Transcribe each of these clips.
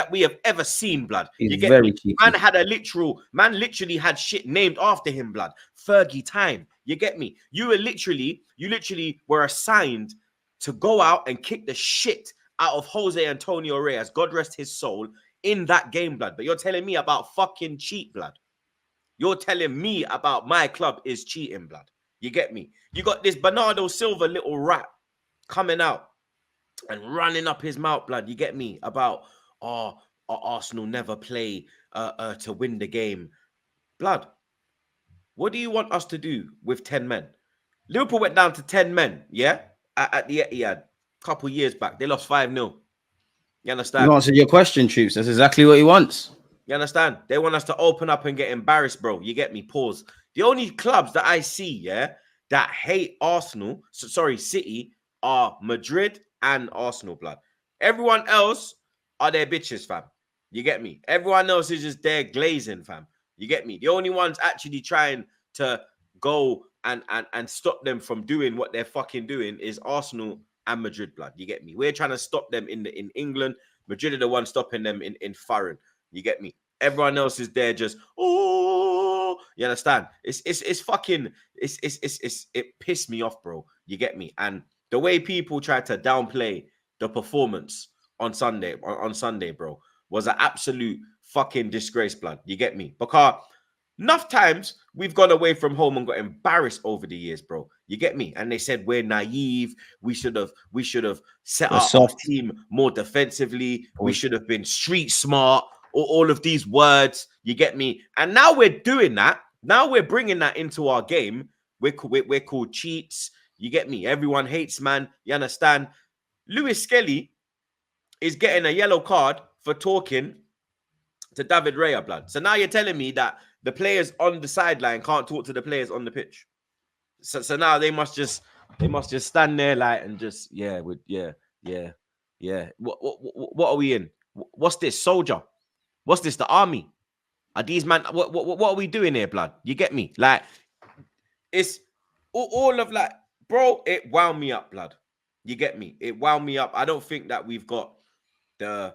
that we have ever seen, blood. He's You get very me? cheeky. Man literally had shit named after him, blood. Fergie time. You get me? You literally were assigned to go out and kick the shit out of Jose Antonio Reyes, God rest his soul, in that game, blood. But you're telling me about fucking cheat, blood. You're telling me about my club is cheating, blood. You get me? You got this Bernardo Silva little rat coming out and running up his mouth, blood. You get me? About, Arsenal never play to win the game. Blood, what do you want us to do with 10 men? Liverpool went down to 10 men, yeah? At the Etihad a couple years back. They lost 5-0. You understand? You answered your question, Troops. That's exactly what he wants. You understand? They want us to open up and get embarrassed, bro. You get me? Pause. The only clubs that I see, yeah, that hate Arsenal, City, are Madrid and Arsenal, blood. Everyone else are their bitches, fam. You get me? Everyone else is just there glazing, fam. You get me? The only ones actually trying to go and stop them from doing what they're fucking doing is Arsenal and Madrid, blood. You get me? We're trying to stop them in England. Madrid are the one stopping them in foreign. You get me? Everyone else is there just, oh, you understand? It's fucking, it pissed me off, bro. You get me? And the way people try to downplay the performance on Sunday, bro, was an absolute fucking disgrace, blood. You get me? Because enough times we've gone away from home and got embarrassed over the years, bro. You get me? And they said we're naive. We should have set up our team more defensively. We should have been street smart. All of these words, you get me? And now we're doing that. Now we're bringing that into our game. We're called cheats. You get me? Everyone hates, man. You understand? Lewis Skelly is getting a yellow card for talking to David Raya, blood. So now you're telling me that the players on the sideline can't talk to the players on the pitch. So now they must just stand there like and just yeah. What are we in? What's this? Soldier? What's this? The army? Are these man? What are we doing here, blood? You get me? Like it's all of like, bro. It wound me up, blood. You get me? It wound me up. I don't think that we've got the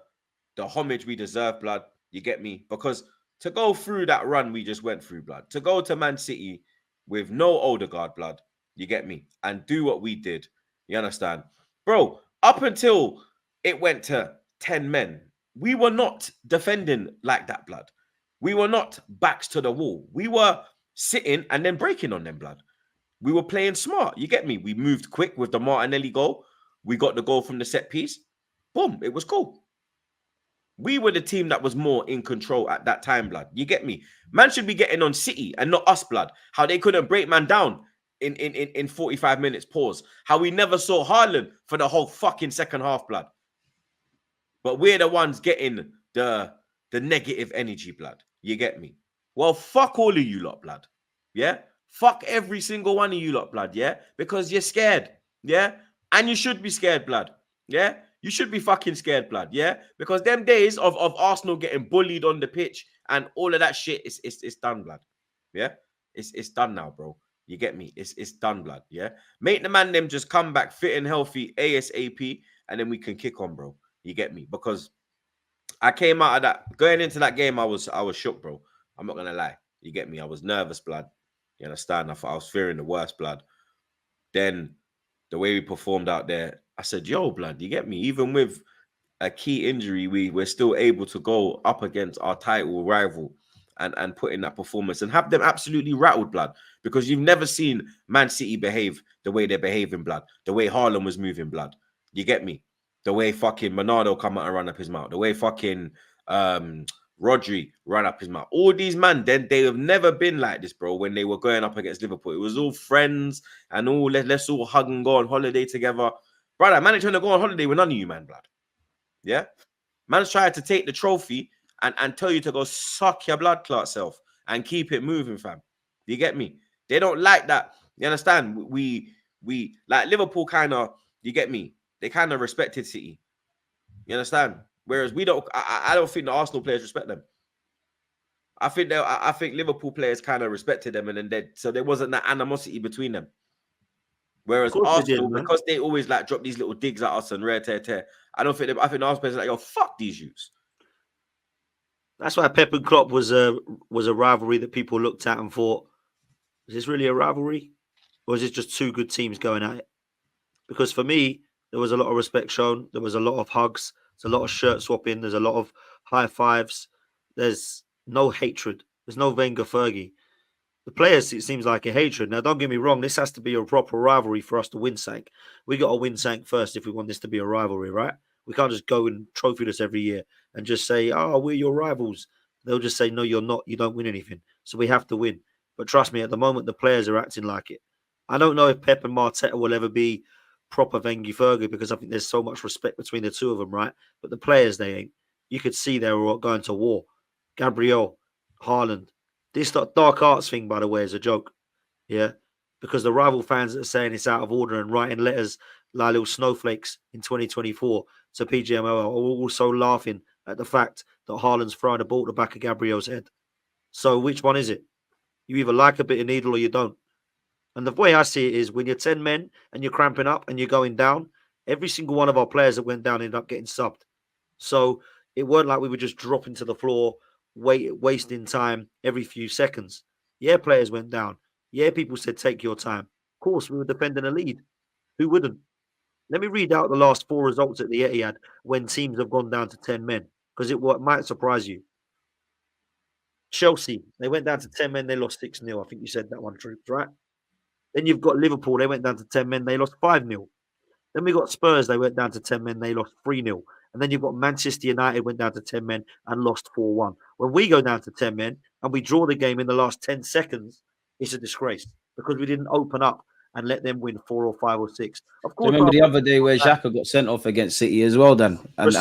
homage we deserve, blood. You get me? Because to go through that run we just went through, blood, to go to Man City with no Odegaard, blood, you get me, and do what we did, you understand? Bro, up until it went to 10 men, we were not defending like that, blood. We were not backs to the wall. We were sitting and then breaking on them, blood. We were playing smart, you get me? We moved quick with the Martinelli goal. We got the goal from the set piece. Boom, it was cool. We were the team that was more in control at that time, blood. You get me? Man should be getting on City and not us, blood. How they couldn't break man down in 45 minutes, pause. How we never saw Haaland for the whole fucking second half, blood. But we're the ones getting the negative energy, blood. You get me? Well, fuck all of you lot, blood. Yeah? Fuck every single one of you lot, blood, yeah? Because you're scared, yeah? And you should be scared, blood, yeah? You should be fucking scared, blood, yeah? Because them days of Arsenal getting bullied on the pitch and all of that shit, it's done, blood, yeah? It's done now, bro. You get me? It's done, blood, yeah? Make the man them just come back fit and healthy ASAP, and then we can kick on, bro. You get me? Because I came out of that, going into that game, I was shook, bro. I'm not gonna lie. You get me? I was nervous, blood. You understand? I thought I was fearing the worst, blood. Then the way we performed out there, I said, yo, blood, you get me? Even with a key injury, we're still able to go up against our title rival and put in that performance and have them absolutely rattled, blood. Because you've never seen Man City behave the way they're behaving, blood. The way Haaland was moving, blood. You get me? The way fucking Bernardo come out and run up his mouth. The way fucking Rodri run up his mouth. All these man, they have never been like this, bro, when they were going up against Liverpool. It was all friends and all, let's all hug and go on holiday together. Brother, man ain't trying to go on holiday with none of you, man, blood. Yeah? Man's trying to take the trophy and tell you to go suck your blood clot self and keep it moving, fam. You get me? They don't like that. You understand? We like Liverpool kind of, you get me? They kind of respected City. You understand? Whereas we don't, I don't think the Arsenal players respect them. I think Liverpool players kind of respected them, and then so there wasn't that animosity between them. Whereas Arsenal, because they always like drop these little digs at us and rare tear. I think the Arsenal players are like, yo, fuck these youths. That's why Pep and Klopp was a rivalry that people looked at and thought, is this really a rivalry? Or is it just two good teams going at it? Because for me, there was a lot of respect shown. There was a lot of hugs. There's a lot of shirt swapping. There's a lot of high fives. There's no hatred. There's no Wenger Fergie. The players, it seems like a hatred. Now, don't get me wrong. This has to be a proper rivalry for us to win something. We got to win something first if we want this to be a rivalry, right? We can't just go and trophyless every year and just say, oh, we're your rivals. They'll just say, no, you're not. You don't win anything. So we have to win. But trust me, at the moment, the players are acting like it. I don't know if Pep and Arteta will ever be proper Wenger Fergie because I think there's so much respect between the two of them, right? But the players, they ain't. You could see they were going to war. Gabriel, Haaland. This dark arts thing, by the way, is a joke. Yeah? Because the rival fans that are saying it's out of order and writing letters like little snowflakes in 2024 to PGMOL are also laughing at the fact that Haaland's throwing a ball at the back of Gabriel's head. So which one is it? You either like a bit of needle or you don't. And the way I see it is when you're 10 men and you're cramping up and you're going down, every single one of our players that went down ended up getting subbed. So it weren't like we were just dropping to the floor, wasting time every few seconds. Yeah, players went down. Yeah, people said, take your time. Of course, we were defending a lead. Who wouldn't? Let me read out the last 4 results at the Etihad when teams have gone down to 10 men, because it might surprise you. Chelsea, they went down to 10 men, they lost 6-0. I think you said that one, Troops, right? Then you've got Liverpool, they went down to 10 men, they lost 5-0. Then we got Spurs, they went down to 10 men, they lost 3-0. And then you've got Manchester United went down to 10 men and lost 4-1. When we go down to 10 men and we draw the game in the last 10 seconds, it's a disgrace because we didn't open up and let them win 4 or 5 or 6. Of course, remember the other day where Xhaka got sent off against City as well, then, and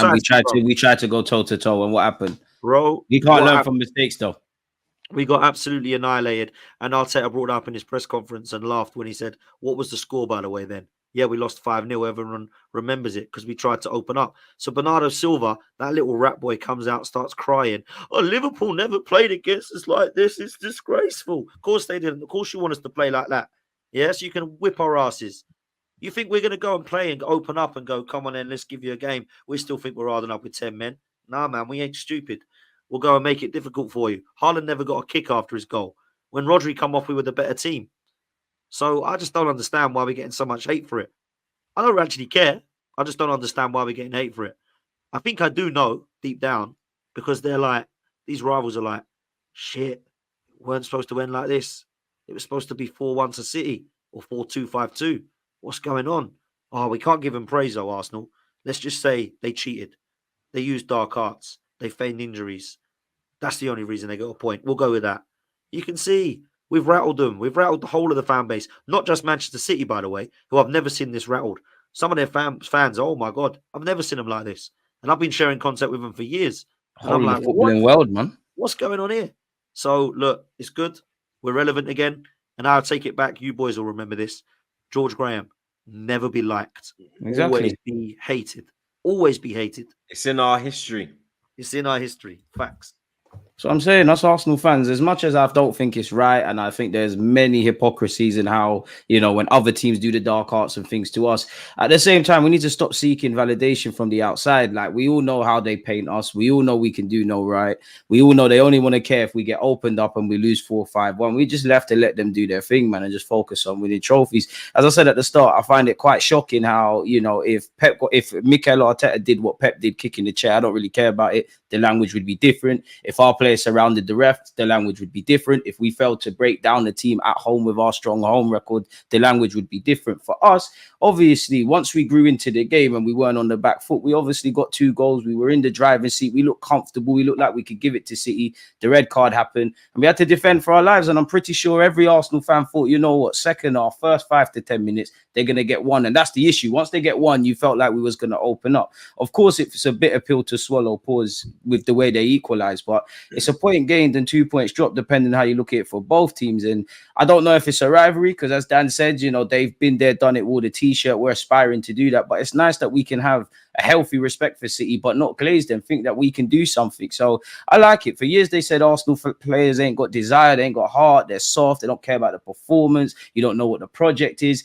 we tried to go toe to toe, and what happened, bro? We can't learn from mistakes, though. We got absolutely annihilated, and Arteta brought up in his press conference and laughed when he said, "What was the score, by the way?" Then, yeah, we lost 5-0. Everyone remembers it because we tried to open up. So Bernardo Silva, that little rat boy, comes out, starts crying. Oh, Liverpool never played against us like this. It's disgraceful. Of course they didn't. Of course you want us to play like that. Yeah, so you can whip our asses. You think we're going to go and play and open up and go, come on then, let's give you a game. We still think we're hard enough with 10 men. Nah, man, we ain't stupid. We'll go and make it difficult for you. Haaland never got a kick after his goal. When Rodri come off, we were the better team. So I just don't understand why we're getting so much hate for it. I don't actually care. I just don't understand why we're getting hate for it. I think I do know deep down because they're like, these rivals are like, shit, weren't supposed to end like this. It was supposed to be 4-1 to City or 4-2, 5-2. What's going on? Oh, we can't give them praise, though, Arsenal. Let's just say they cheated. They used dark arts. They feigned injuries. That's the only reason they got a point. We'll go with that. You can see we've rattled them. We've rattled the whole of the fan base. Not just Manchester City, by the way, who I've never seen this rattled. Some of their fans, oh my God, I've never seen them like this. And I've been sharing content with them for years. And I'm like, footballing world, man. What's going on here? So, look, it's good. We're relevant again. And I'll take it back. You boys will remember this. George Graham, never be liked. Exactly. Always be hated. Always be hated. It's in our history. It's in our history. Facts. So I'm saying, us Arsenal fans, as much as I don't think it's right, and I think there's many hypocrisies in how, when other teams do the dark arts and things to us, at the same time, we need to stop seeking validation from the outside. Like, we all know how they paint us. We all know we can do no right. We all know they only want to care if we get opened up and we lose 4-5-1. We just have to let them do their thing, man, and just focus on winning trophies. As I said at the start, I find it quite shocking how, if Mikel Arteta did what Pep did, kicking the chair, I don't really care about it. The language would be different. If our players surrounded the ref, the language would be different. If we failed to break down the team at home with our strong home record, the language would be different. For us, obviously, once we grew into the game and we weren't on the back foot, we obviously got 2 goals. We were in the driving seat. We looked comfortable. We looked like we could give it to City. The red card happened and we had to defend for our lives. And I'm pretty sure every Arsenal fan thought, second half, first 5 to 10 minutes, they're going to get one. And that's the issue. Once they get one, you felt like we was going to open up. Of course, it's a bitter pill to swallow, pause, with the way they equalize, but it's a point gained and 2 points dropped, depending on how you look at it for both teams. And I don't know if it's a rivalry, because as Dan said, they've been there, done it, wore the t-shirt. We're aspiring to do that, but it's nice that we can have a healthy respect for City, but not glaze them, think that we can do something. So I like it. For years, they said Arsenal players ain't got desire, they ain't got heart, they're soft, they don't care about the performance, you don't know what the project is.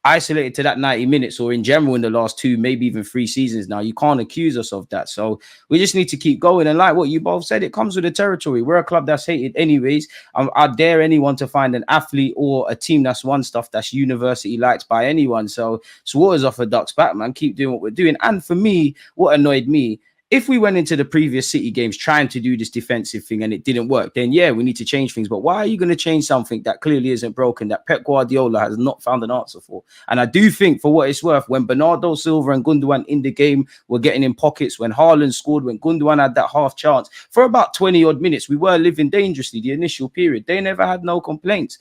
isolated to that 90 minutes or in general in the last 2, maybe even 3 seasons now, you can't accuse us of that. So we just need to keep going. And like what you both said, it comes with the territory. We're a club that's hated anyways. I dare anyone to find an athlete or a team that's won stuff that's university liked by anyone. So waters off a duck's back, man. Keep doing what we're doing. And for me, what annoyed me, if we went into the previous City games trying to do this defensive thing and it didn't work, then yeah, we need to change things. But why are you going to change something that clearly isn't broken, that Pep Guardiola has not found an answer for? And I do think, for what it's worth, when Bernardo Silva and Gundogan in the game were getting in pockets, when Haaland scored, when Gundogan had that half chance, for about 20 odd minutes, we were living dangerously the initial period. They never had no complaints.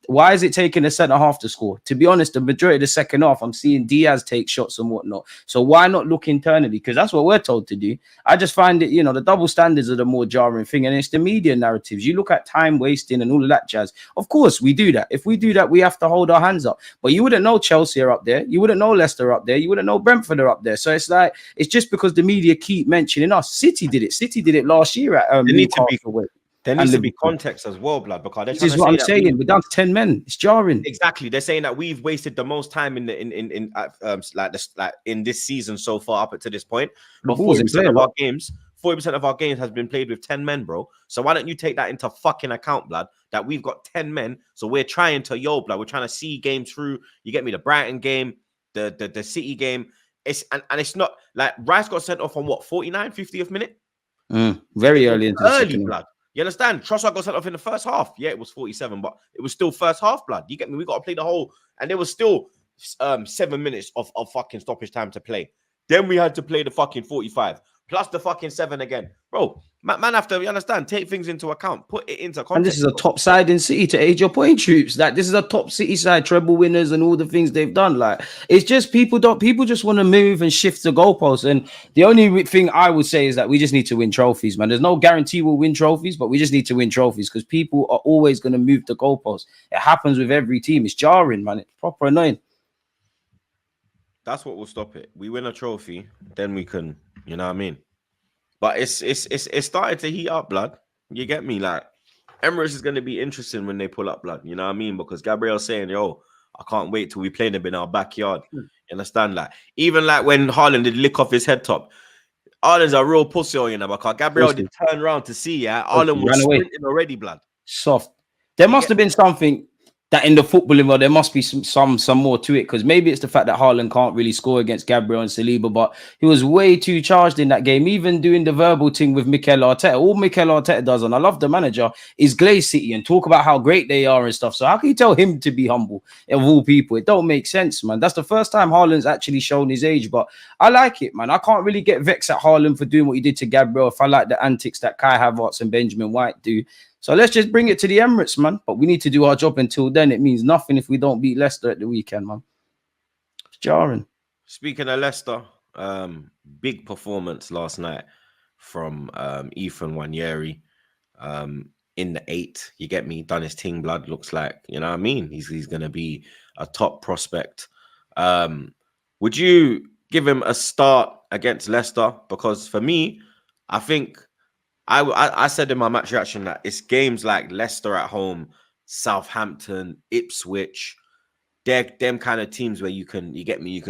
Why is it taking the centre half to score? To be honest, the majority of the second half, I'm seeing Diaz take shots and whatnot. So why not look internally? Because that's what we're told to do. I just find it, the double standards are the more jarring thing. And it's the media narratives. You look at time wasting and all of that jazz. Of course, we do that. If we do that, we have to hold our hands up. But you wouldn't know Chelsea are up there. You wouldn't know Leicester are up there. You wouldn't know Brentford are up there. So it's like, it's just because the media keep mentioning us. City did it. City did it last year at Newcastle. There needs to be context as well, blood, because this is what I'm saying. We're down to 10 men. It's jarring. Exactly. They're saying that we've wasted the most time in this season so far up to this point. But 40% of our games has been played with 10 men, bro. So why don't you take that into fucking account, blood? That we've got 10 men. So we're trying to blood. We're trying to see games through. You get me? The Brighton game, the City game. It's not like Rice got sent off on what, 49, 50th minute? Very early into the second blood. You understand? Trossard got sent off in the first half. Yeah, it was 47, but it was still first half, blood. You get me? We got to play the whole, and there was still 7 minutes of fucking stoppage time to play. Then we had to play the fucking 45 plus the fucking 7 again, bro. Man, have to, you understand? Take things into account. Put it into context. And this is a top side in City, to age your point, troops. Like, this is a top City side, treble winners, and all the things they've done. Like, it's just people just want to move and shift the goalposts. And the only thing I would say is that we just need to win trophies, man. There's no guarantee we'll win trophies, but we just need to win trophies because people are always going to move the goalposts. It happens with every team. It's jarring, man. It's proper annoying. That's what will stop it. We win a trophy, then we can, you know what I mean? But it's started to heat up, blood. You get me? Like, Emirates is going to be interesting when they pull up, blood. You know what I mean? Because Gabriel's saying, yo, I can't wait till we play them in our backyard. You understand? Like, even like when Haaland did lick off his head top. Haaland's a real pussy, you know, because Gabriel did turn around to see, Haaland was sprinting already, blood. Soft. There must have been something that in the footballing world, there must be some more to it, because maybe it's the fact that Haaland can't really score against Gabriel and Saliba, but he was way too charged in that game, even doing the verbal thing with Mikel Arteta. All Mikel Arteta does, and I love the manager, is glaze City and talk about how great they are and stuff. So how can you tell him to be humble, of all people? It don't make sense, man. That's the first time Haaland's actually shown his age, but I like it, man. I can't really get vexed at Haaland for doing what he did to Gabriel if I like the antics that Kai Havertz and Benjamin White do. So let's just bring it to the Emirates, man. But we need to do our job until then. It means nothing if we don't beat Leicester at the weekend, man. It's jarring. Speaking of Leicester, big performance last night from Ethan Nwaneri in the 8. You get me? Done his ting, blood. Looks like, you know what I mean? He's going to be a top prospect. Would you give him a start against Leicester? Because for me, I think I said in my match reaction that it's games like Leicester at home, Southampton, Ipswich, they're them kind of teams where you can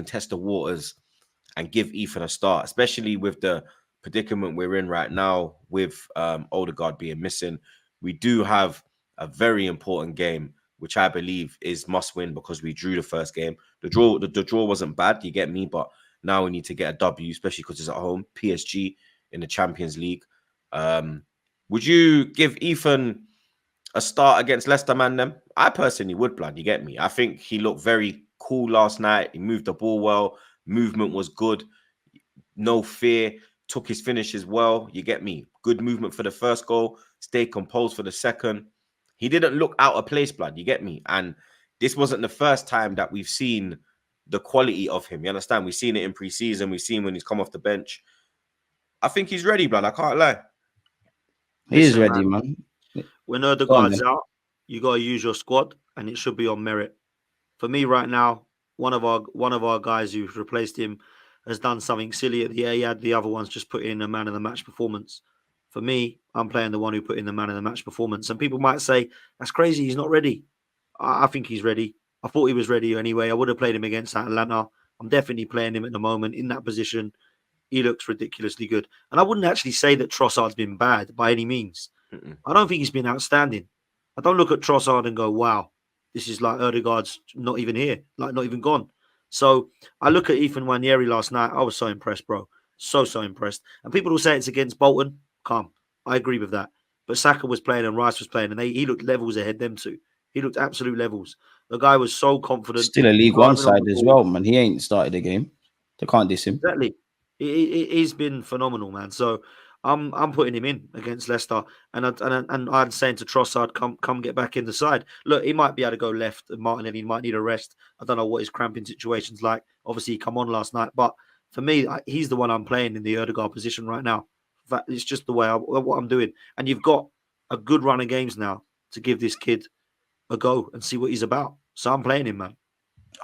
test the waters and give Ethan a start, especially with the predicament we're in right now with Odegaard being missing. We do have a very important game, which I believe is must win because we drew the first game. The draw wasn't bad, you get me, but now we need to get a W, especially because it's at home. PSG in the Champions League. Would you give Ethan a start against Leicester, man? Them? I personally would, blood. You get me? I think he looked very cool last night. He moved the ball well. Movement was good. No fear. Took his finishes well. You get me? Good movement for the first goal. Stay composed for the second. He didn't look out of place, blood. You get me? And this wasn't the first time that we've seen the quality of him. You understand? We've seen it in pre-season. We've seen when he's come off the bench. I think he's ready, blood. I can't lie. He is ready, man. When Odegaard's out, you got to use your squad, and it should be on merit. For me, right now, one of our guys who's replaced him has done something silly at the Ayad. The other one's just put in a man of the match performance. For me, I'm playing the one who put in the man of the match performance. And people might say, that's crazy, he's not ready. I think he's ready. I thought he was ready anyway. I would have played him against Atlanta. I'm definitely playing him at the moment in that position. He looks ridiculously good. And I wouldn't actually say that Trossard's been bad by any means. I don't think he's been outstanding. I don't look at Trossard and go, wow, this is like Erdegaard's not even here, like not even gone. So I look at Ethan Nwaneri last night. I was so impressed, bro. So impressed. And people will say it's against Bolton. Calm. I agree with that. But Saka was playing and Rice was playing, and he looked levels ahead them two. He looked absolute levels. The guy was so confident. Still a League One side as well, man. He ain't started the game. They can't diss him. Exactly. He's been phenomenal, man. So I'm putting him in against Leicester, and I'm saying to Trossard, come get back in the side. Look, he might be able to go left, and Martinelli might need a rest. I don't know what his cramping situation's like. Obviously, he come on last night, but for me, he's the one I'm playing in the Erdegaard position right now. In fact, it's just the way what I'm doing. And you've got a good run of games now to give this kid a go and see what he's about. So I'm playing him, man.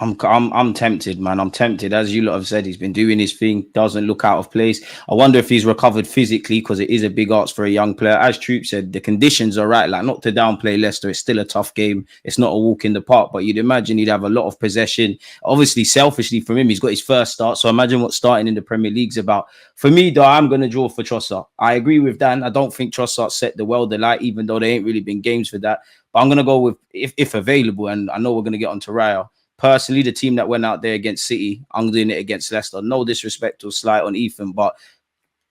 I'm tempted, man. I'm tempted. As you lot have said, he's been doing his thing. Doesn't look out of place. I wonder if he's recovered physically, because it is a big ask for a young player. As Troop said, the conditions are right. Like, not to downplay Leicester, it's still a tough game. It's not a walk in the park, but you'd imagine he'd have a lot of possession. Obviously, selfishly from him, he's got his first start. So imagine what starting in the Premier League's about. For me, though, I'm going to draw for Trossard. I agree with Dan. I don't think Trossard set the world alight, even though there ain't really been games for that. But I'm going to go with, if available, and I know we're going to get on to Raya. Personally, the team that went out there against City, I'm doing it against Leicester. No disrespect or slight on Ethan, but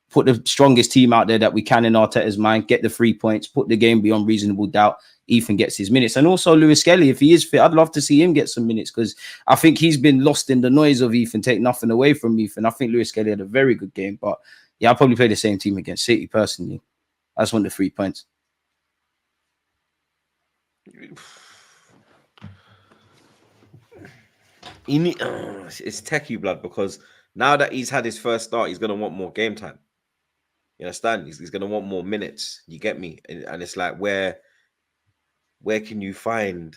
put the strongest team out there that we can in Arteta's mind, get the 3 points, put the game beyond reasonable doubt. Ethan gets his minutes. And also Lewis Kelly, if he is fit, I'd love to see him get some minutes, because I think he's been lost in the noise of Ethan. Take nothing away from Ethan. I think Lewis Kelly had a very good game, but yeah, I'll probably play the same team against City personally. I just want the 3 points. It's techie, blood, because now that he's had his first start, he's gonna want more game time. You understand? He's gonna want more minutes. You get me? And it's like, where can you find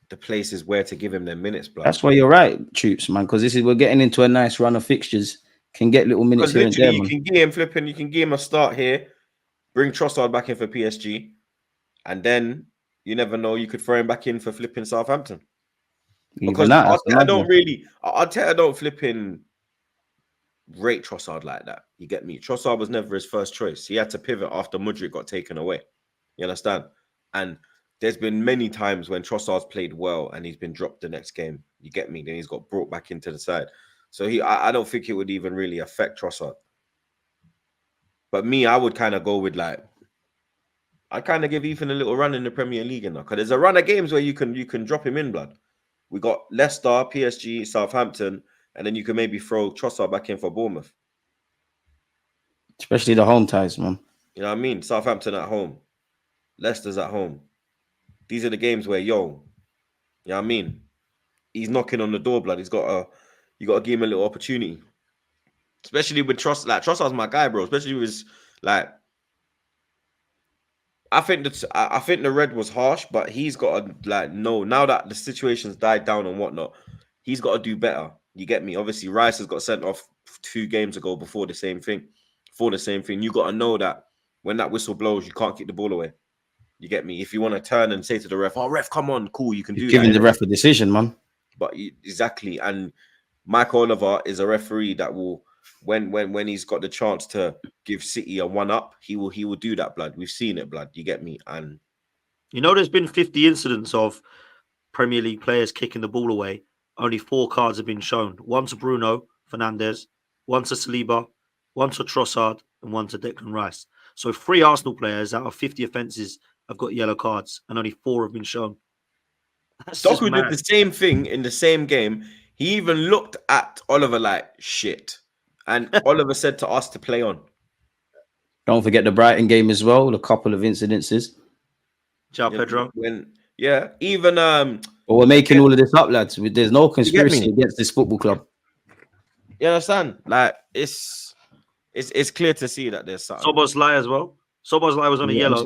the places where to give him their minutes, blood? That's why you're right, Troops, man, because we're getting into a nice run of fixtures. Can get little minutes here and there, man. You can give him a start here, bring Trossard back in for PSG, and then you never know, you could throw him back in for flipping Southampton. Because I don't flipping rate Trossard like that. You get me? Trossard was never his first choice. He had to pivot after Mudryk got taken away. You understand? And there's been many times when Trossard's played well and he's been dropped the next game. You get me? Then he's got brought back into the side. So I don't think it would even really affect Trossard. But me, I would kind of go with, like, I kind of give Ethan a little run in the Premier League, you know, because there's a run of games where you can drop him in, blood. We got Leicester, PSG, Southampton, and then you can maybe throw Trossard back in for Bournemouth. Especially the home ties, man. You know what I mean? Southampton at home. Leicester's at home. These are the games where, you know what I mean? He's knocking on the door, blood. You got to give him a little opportunity. Especially with Trossard. Like, Trossard's my guy, bro. Especially with, like, I think the red was harsh, but he's got to, like, no, now that the situation's died down and whatnot, he's got to do better. You get me? Obviously, Rice has got sent off 2 games ago before the same thing. You got to know that when that whistle blows, you can't kick the ball away. You get me? If you want to turn and say to the ref, "Oh, ref, come on, cool, you can do that." Giving the ref a decision, man. But exactly, and Mike Oliver is a referee that will, when he's got the chance to give City a 1-up, he will do that, blood. We've seen it, blood. You get me? And you know, there's been 50 incidents of Premier League players kicking the ball away. Only 4 cards have been shown. 1 to Bruno Fernandes, 1 to Saliba, 1 to Trossard, and 1 to Declan Rice. So 3 Arsenal players out of 50 offences have got yellow cards, and only 4 have been shown. Doku did the same thing in the same game. He even looked at Oliver like shit. And Oliver said to us to play on. Don't forget the Brighton game as well. A couple of incidences. Ciao, Pedro. Even but we're making all of this up, lads. There's no conspiracy against this football club. You understand? Like, it's clear to see that there's something. Szoboszlai as well. Szoboszlai was on a yellow.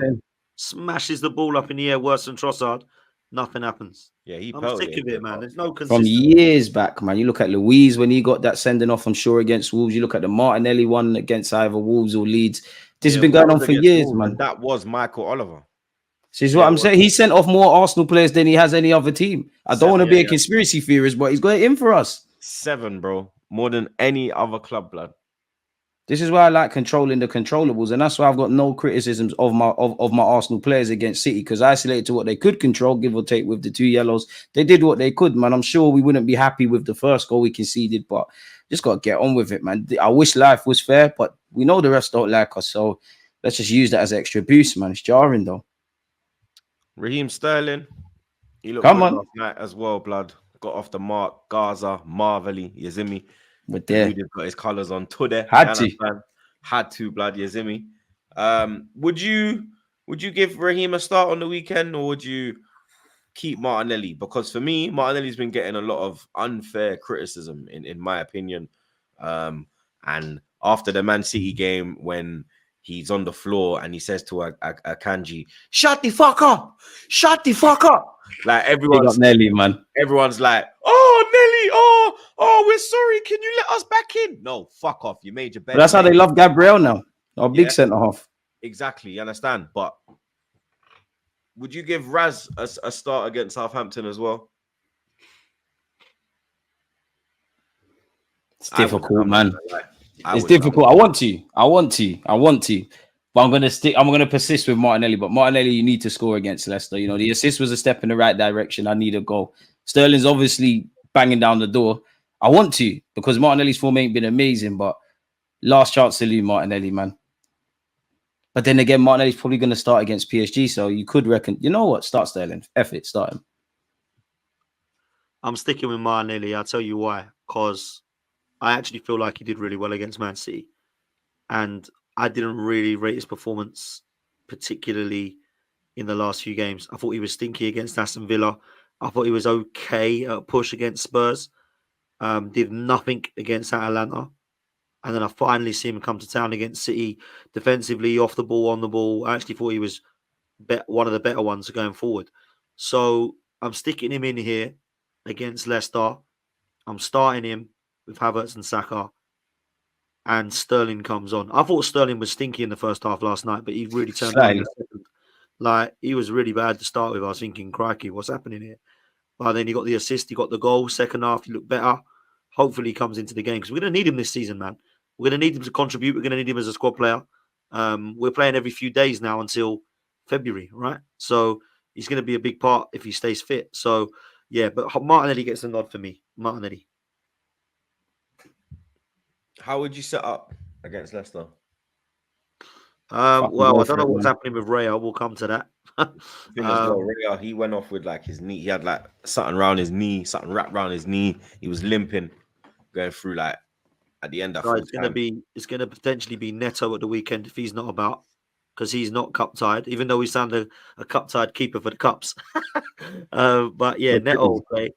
Smashes the ball up in the air worse than Trossard. Nothing happens. Yeah, I'm sick of it, man. There's no consistency. From years back, man. You look at Louise when he got that sending off, I'm sure, against Wolves. You look at the Martinelli one against either Wolves or Leeds. This has been going on for years, man. That was Michael Oliver. See, is what I'm saying. He sent off more Arsenal players than he has any other team. I don't want to be a conspiracy theorist, but he's got it in for us. 7, bro. More than any other club, blood. This is why I like controlling the controllables, and that's why I've got no criticisms of my Arsenal players against City, because isolated to what they could control, give or take with the 2 yellows, they did what they could, man. I'm sure we wouldn't be happy with the first goal we conceded, but just got to get on with it, man. I wish life was fair, but we know the rest don't like us, so let's just use that as extra boost, man. It's jarring, though. Raheem Sterling, he looked Come good on. last night as well, blood. Got off the mark. Gaza, Marvelly, you see me? But there, Got his colours on today. Had to, blood, you see me? Would you give Raheem a start on the weekend, or would you keep Martinelli? Because for me, Martinelli's been getting a lot of unfair criticism, in my opinion. And after the Man City game, when he's on the floor and he says to a Kanji, "Shut the fuck up! Shut the fuck up!" Like everyone's Nelly, man. Everyone's like, "Oh, Nelly, oh, we're sorry. Can you let us back in?" No, fuck off. You made your bed. But that's how they love Gabriel now. Our big centre half. Exactly, you understand? But would you give Raz a start against Southampton as well? It's difficult, man. It's difficult. I want to. But I'm gonna persist with Martinelli. But Martinelli, you need to score against Leicester. You know, the assist was a step in the right direction. I need a goal. Sterling's obviously banging down the door. I want to, because Martinelli's form ain't been amazing, but last chance to lose Martinelli, man. But then again, Martinelli's probably going to start against PSG, so you could reckon, you know what, start Sterling. F it, start him. I'm sticking with Martinelli. I'll tell you why. Because I actually feel like he did really well against Man City. And I didn't really rate his performance, particularly in the last few games. I thought he was stinky against Aston Villa. I thought he was okay at push against Spurs. Did nothing against Atalanta. And then I finally see him come to town against City, defensively, off the ball, on the ball. I actually thought he was one of the better ones going forward. So I'm sticking him in here against Leicester. I'm starting him with Havertz and Saka. And Sterling comes on. I thought Sterling was stinky in the first half last night, but he really turned on in the second. Like, he was really bad to start with. I was thinking, crikey, what's happening here? But then he got the assist, he got the goal. Second half, he looked better. Hopefully he comes into the game, because we're going to need him this season, man. We're going to need him to contribute. We're going to need him as a squad player. We're playing every few days now until February, right? So he's going to be a big part if he stays fit. So, yeah, but Martinelli gets a nod for me. Martinelli. How would you set up against Leicester? Well, I don't know what's happening with Raya. We'll come to that. Raya, he went off with like his knee. He had like something around his knee, something wrapped around his knee. He was limping, going through like at the end of it's going to potentially be Neto at the weekend if he's not about, because he's not cup tied, even though we signed a cup tied keeper for the cups. But yeah, Neto will play.